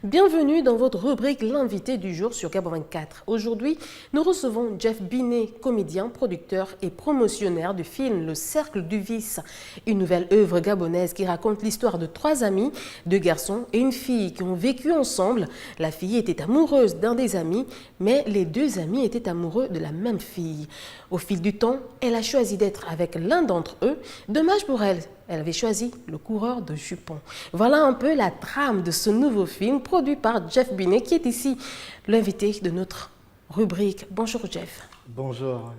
Bienvenue dans votre rubrique L'invité du jour sur Gabon 24. Aujourd'hui, nous recevons Jeff Binet, comédien, producteur et promotionnaire du film Le Cercle du Vice, une nouvelle œuvre gabonaise qui raconte l'histoire de trois amis, deux garçons et une fille qui ont vécu ensemble. La fille était amoureuse d'un des amis, mais les deux amis étaient amoureux de la même fille. Au fil du temps, elle a choisi d'être avec l'un d'entre eux. Dommage pour elle. Elle avait choisi le coureur de jupons. Voilà un peu la trame de ce nouveau film produit par Jeff Binet, qui est ici l'invité de notre rubrique. Bonjour Jeff. Bonjour.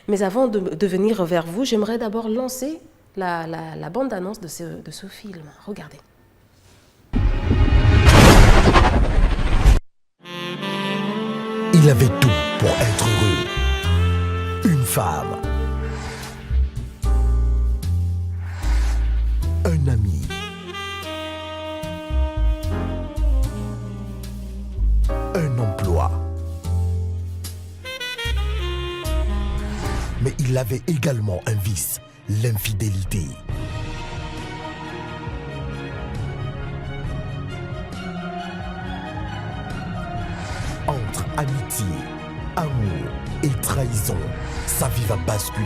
Mais avant de venir vers vous, j'aimerais d'abord lancer la bande-annonce de ce film. Regardez. Il avait tout pour être heureux. Une femme. Un ami. Un emploi. Mais il avait également un vice, l'infidélité. Entre amitié, amour et trahison, sa vie va basculer.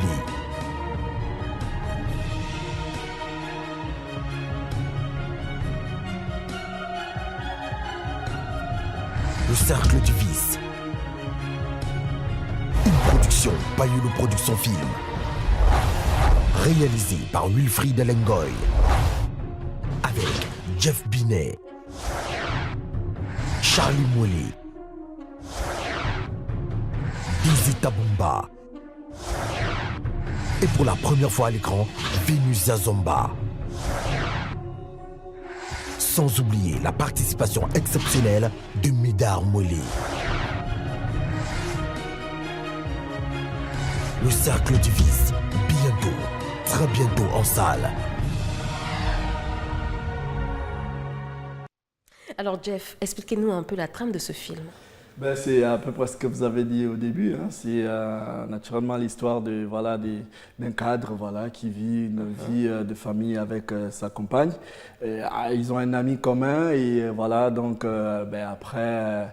Le Cercle du Vice. Une production Payolo Production Film. Réalisée par Wilfried Lengoy. Avec Jeff Binet, Charlie Mollet, Dizzy Tabumba. Et pour la première fois à l'écran, Vénus Azomba. Sans oublier la participation exceptionnelle de Médard Mollet. Le Cercle du Vice, bientôt, très bientôt en salle. Alors Jeff, expliquez-nous un peu la trame de ce film. C'est à peu près ce que vous avez dit au début. C'est naturellement l'histoire d'un cadre qui vit une vie de famille avec sa compagne. Ils ont un ami commun et après,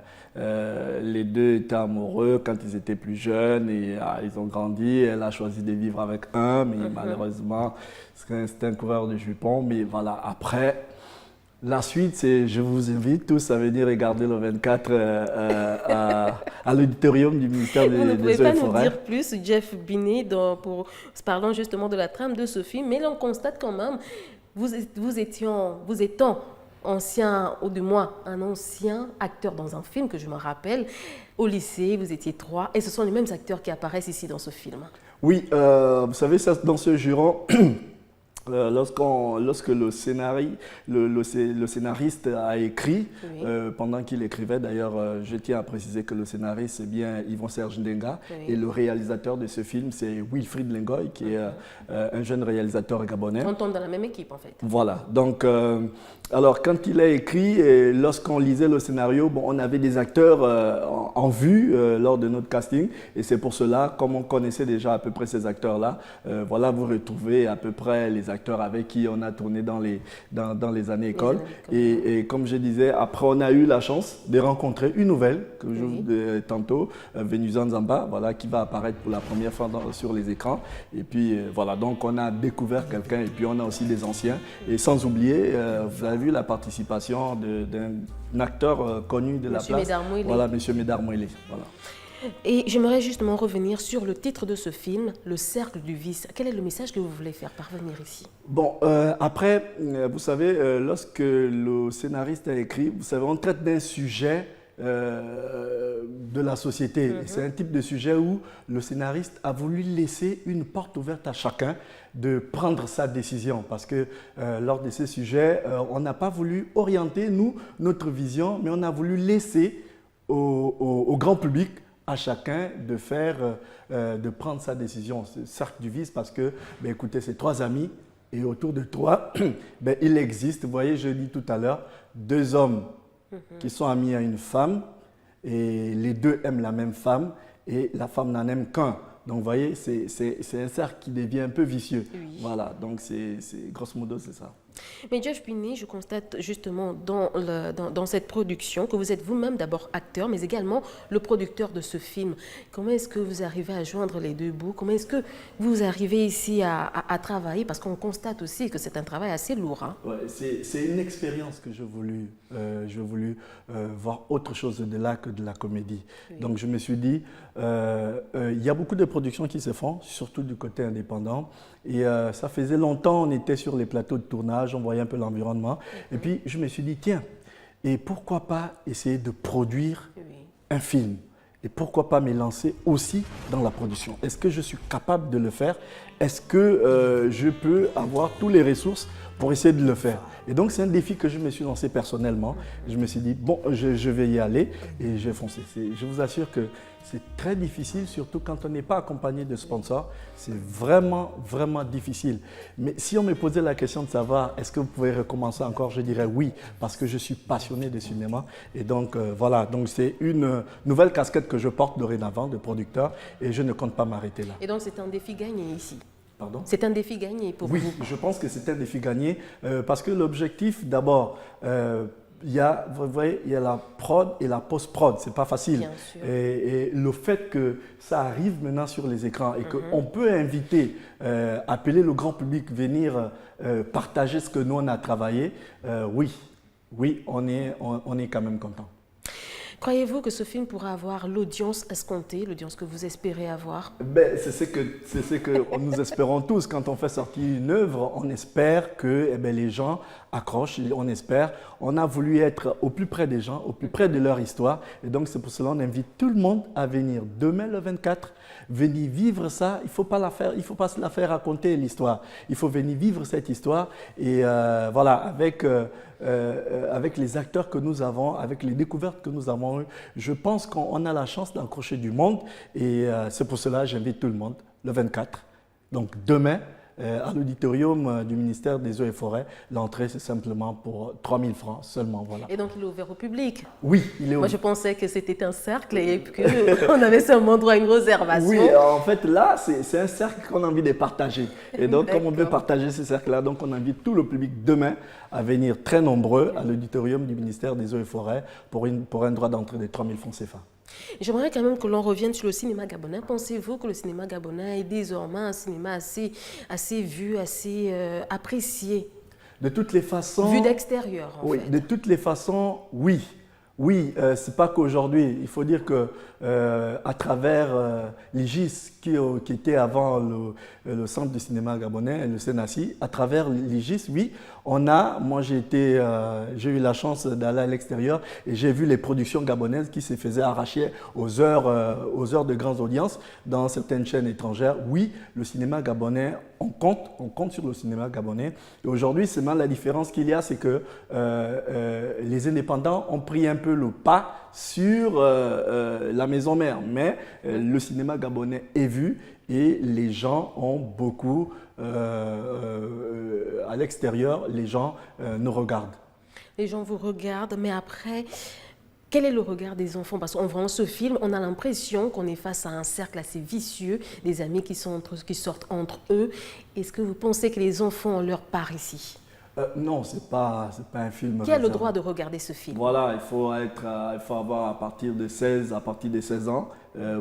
les deux étaient amoureux quand ils étaient plus jeunes et ils ont grandi. Elle a choisi de vivre avec un, mais malheureusement, c'est un coureur de jupons. Mais voilà, après... La suite, c'est je vous invite tous à venir regarder le 24 à l'auditorium du ministère des Eaux et Forêts. Vous ne pouvez pas nous dire plus, Jeff Binet, parlant justement de la trame de ce film, mais là on constate quand même, vous étant ancien, ou du moins un ancien acteur dans un film que je me rappelle, au lycée, vous étiez trois, et ce sont les mêmes acteurs qui apparaissent ici dans ce film. Oui, vous savez, ça, dans ce juron... Lorsque le scénariste a écrit, oui. Pendant qu'il écrivait, d'ailleurs, je tiens à préciser que le scénariste c'est bien Yvon Serge Ndenga, oui. Et le réalisateur de ce film c'est Wilfried Lengoy, qui est un jeune réalisateur gabonais. On tombe dans la même équipe en fait. Voilà, donc alors quand il a écrit, et lorsqu'on lisait le scénario, on avait des acteurs en vue lors de notre casting, et c'est pour cela, comme on connaissait déjà à peu près ces acteurs-là, vous retrouvez à peu près les acteurs avec qui on a tourné dans les années école. Et comme je disais, après on a eu la chance de rencontrer une nouvelle, que je vous dis tantôt, Vénus Azomba, qui va apparaître pour la première fois sur les écrans. Et puis donc on a découvert quelqu'un, et puis on a aussi des anciens. Et sans oublier, vous avez vu la participation d'un acteur connu de la place. Médard Mollet. Voilà, Monsieur Médard Mollet. Voilà. Et j'aimerais justement revenir sur le titre de ce film, Le Cercle du Vice. Quel est le message que vous voulez faire parvenir ici? Après, vous savez, lorsque le scénariste a écrit, vous savez, on traite d'un sujet de la société. C'est un type de sujet où le scénariste a voulu laisser une porte ouverte à chacun de prendre sa décision. Parce que lors de ces sujets, on n'a pas voulu orienter, notre vision, mais on a voulu laisser au grand public, à chacun de prendre sa décision. C'est le cercle du vice parce que, écoutez, c'est trois amis et autour de toi, il existe, vous voyez, je dis tout à l'heure, deux hommes qui sont amis à une femme et les deux aiment la même femme et la femme n'en aime qu'un. Donc, vous voyez, c'est un cercle qui devient un peu vicieux. Oui. Voilà, donc grosso modo, c'est ça. Mais Jeff Binet, je constate justement dans cette production que vous êtes vous-même d'abord acteur, mais également le producteur de ce film. Comment est-ce que vous arrivez à joindre les deux bouts? Comment est-ce que vous arrivez ici à travailler? Parce qu'on constate aussi que c'est un travail assez lourd. Hein. Ouais, c'est une expérience que j'ai voulu, voir autre chose de là que de la comédie. Oui. Donc je me suis dit, il y a beaucoup de productions qui se font, surtout du côté indépendant. Et ça faisait longtemps, on était sur les plateaux de tournage, on voyait un peu l'environnement. Et puis je me suis dit, tiens, et pourquoi pas essayer de produire un film? Et pourquoi pas me lancer aussi dans la production? Est-ce que je suis capable de le faire? Est-ce que je peux avoir toutes les ressources pour essayer de le faire? Et donc, c'est un défi que je me suis lancé personnellement. Je me suis dit, bon, je vais y aller et je vais foncer. Je vous assure que c'est très difficile, surtout quand on n'est pas accompagné de sponsors. C'est vraiment, vraiment difficile. Mais si on me posait la question de savoir, est-ce que vous pouvez recommencer encore? Je dirais oui, parce que je suis passionné de cinéma. Et donc, voilà, donc c'est une nouvelle casquette que je porte dorénavant de producteur et je ne compte pas m'arrêter là. Et donc, c'est un défi gagné ici? Pardon? C'est un défi gagné pour vous? Oui, je pense que c'est un défi gagné parce que l'objectif, d'abord, il y a la prod et la post-prod, c'est pas facile. Bien sûr. Et le fait que ça arrive maintenant sur les écrans et qu'on peut inviter, appeler le grand public, venir partager ce que nous on a travaillé, oui, on est quand même content. Croyez-vous que ce film pourra avoir l'audience escomptée, l'audience que vous espérez avoir? Ben, c'est ce que nous espérons tous. Quand on fait sortir une œuvre, on espère que les gens accrochent, on espère. On a voulu être au plus près des gens, au plus près de leur histoire. Et donc, c'est pour cela qu'on invite tout le monde à venir demain, le 24, venir vivre ça. Il ne faut pas se la faire raconter l'histoire. Il faut venir vivre cette histoire. Et voilà, avec les acteurs que nous avons, avec les découvertes que nous avons eues, je pense qu'on a la chance d'accrocher du monde. Et c'est pour cela que j'invite tout le monde le 24. Donc demain, à l'auditorium du ministère des Eaux et Forêts, l'entrée c'est simplement pour 3 000 francs seulement. Voilà. Et donc il est ouvert au public? Oui, il est ouvert. Moi je pensais que c'était un cercle et qu'on avait seulement droit à une réservation. Oui, en fait là c'est un cercle qu'on a envie de partager. Et donc comme on veut partager ce cercle-là, donc on invite tout le public demain à venir très nombreux à l'auditorium du ministère des Eaux et Forêts pour un droit d'entrée de 3 000 francs CFA. J'aimerais quand même que l'on revienne sur le cinéma gabonais. Pensez-vous que le cinéma gabonais est désormais un cinéma assez vu, assez apprécié? De toutes les façons… Vu d'extérieur, en fait. De toutes les façons, oui. Oui, ce n'est pas qu'aujourd'hui. Il faut dire qu'à travers l'IGIS, qui était avant le Centre du cinéma gabonais, le CNACI, à travers l'IGIS, oui, moi j'ai eu la chance d'aller à l'extérieur et j'ai vu les productions gabonaises qui se faisaient arracher aux heures de grandes audiences dans certaines chaînes étrangères. Oui, le cinéma gabonais, on compte sur le cinéma gabonais. Et aujourd'hui, seulement la différence qu'il y a, c'est que les indépendants ont pris un peu le pas sur la maison mère. Mais le cinéma gabonais est vu et les gens ont beaucoup, à l'extérieur, les gens nous regardent. Les gens vous regardent, mais après… Quel est le regard des enfants? Parce qu'en voyant ce film, on a l'impression qu'on est face à un cercle assez vicieux, des amis qui sortent entre eux. Est-ce que vous pensez que les enfants ont leur part ici? Non, ce n'est pas un film. Qui a le droit de regarder ce film? Voilà, il faut avoir à partir de 16 ans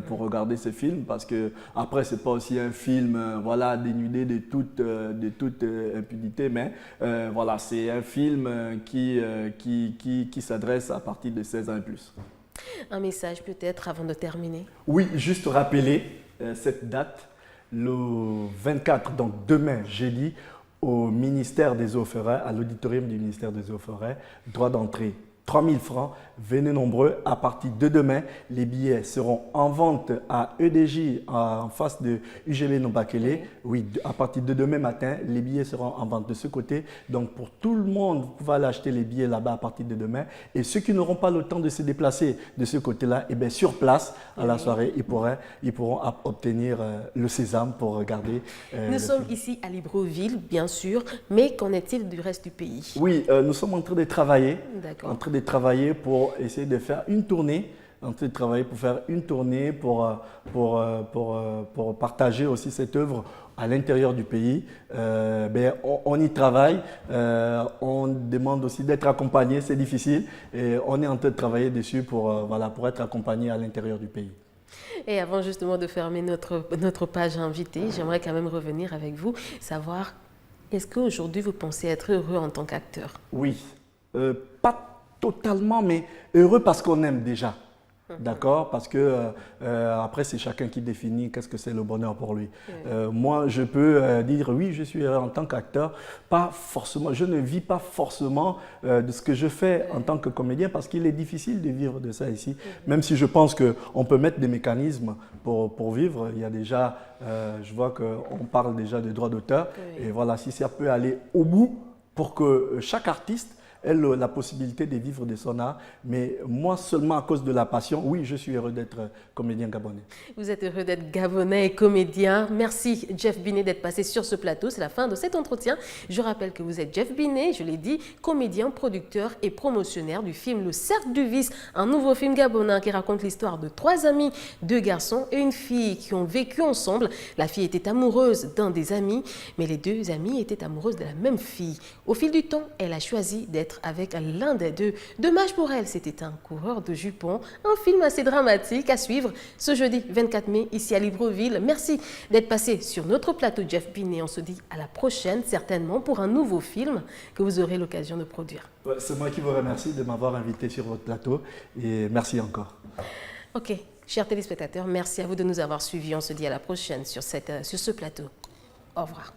pour regarder ce film, parce que après c'est pas aussi un film dénudé de toute impunité, mais voilà, c'est un film qui s'adresse à partir de 16 ans et plus. Un message peut-être avant de terminer? Oui, juste rappeler cette date, le 24, donc demain, jeudi, au ministère des Eaux et Forêts, à l'auditorium du ministère des Eaux et Forêts, droit d'entrée 3 000 francs. Venez nombreux. À partir de demain, les billets seront en vente à EDJ en face de UGB Nobakele. Oui, à partir de demain matin, les billets seront en vente de ce côté. Donc pour tout le monde, vous pouvez aller acheter les billets là-bas à partir de demain. Et ceux qui n'auront pas le temps de se déplacer de ce côté-là, eh bien sur place, à la soirée, ils pourront obtenir le sésame pour regarder. Nous sommes ici à Libreville, bien sûr, mais qu'en est-il du reste du pays? Oui, nous sommes en train de travailler. D'accord. En train de travailler pour essayer de faire une tournée, pour partager aussi cette œuvre à l'intérieur du pays, on y travaille, on demande aussi d'être accompagné, c'est difficile et on est en train de travailler dessus pour être accompagné à l'intérieur du pays. Et avant justement de fermer notre page invitée, j'aimerais quand même revenir avec vous, savoir, est-ce qu'aujourd'hui vous pensez être heureux en tant qu'acteur? Oui, pas totalement, mais heureux parce qu'on aime déjà. D'accord? Parce que après, c'est chacun qui définit qu'est-ce que c'est le bonheur pour lui. Moi, je peux dire oui, je suis heureux en tant qu'acteur. Pas forcément, je ne vis pas forcément de ce que je fais en tant que comédien parce qu'il est difficile de vivre de ça ici. Même si je pense qu'on peut mettre des mécanismes pour vivre. Il y a déjà, je vois qu'on parle déjà de droits d'auteur. Et voilà, si ça peut aller au bout pour que chaque artiste elle a la possibilité de vivre de son art, mais moi seulement à cause de la passion, oui, je suis heureux d'être comédien gabonais. Vous êtes heureux d'être gabonais et comédien. Merci Jeff Binet d'être passé sur ce plateau. C'est la fin de cet entretien. Je rappelle que vous êtes Jeff Binet, je l'ai dit, comédien, producteur et promotionnaire du film Le Cercle du Vice, un nouveau film gabonais qui raconte l'histoire de 3 amis, 2 garçons et une fille qui ont vécu ensemble. La fille était amoureuse d'un des amis, mais les 2 amis étaient amoureuses de la même fille. Au fil du temps, elle a choisi d'être avec l'un des 2. Dommage pour elle, c'était un coureur de jupons. Un film assez dramatique à suivre ce jeudi 24 mai ici à Libreville. Merci d'être passé sur notre plateau, Jeff Binet. On se dit à la prochaine, certainement, pour un nouveau film que vous aurez l'occasion de produire. C'est moi qui vous remercie de m'avoir invité sur votre plateau et merci encore. Ok, chers téléspectateurs, merci à vous de nous avoir suivis. On se dit à la prochaine sur ce plateau. Au revoir.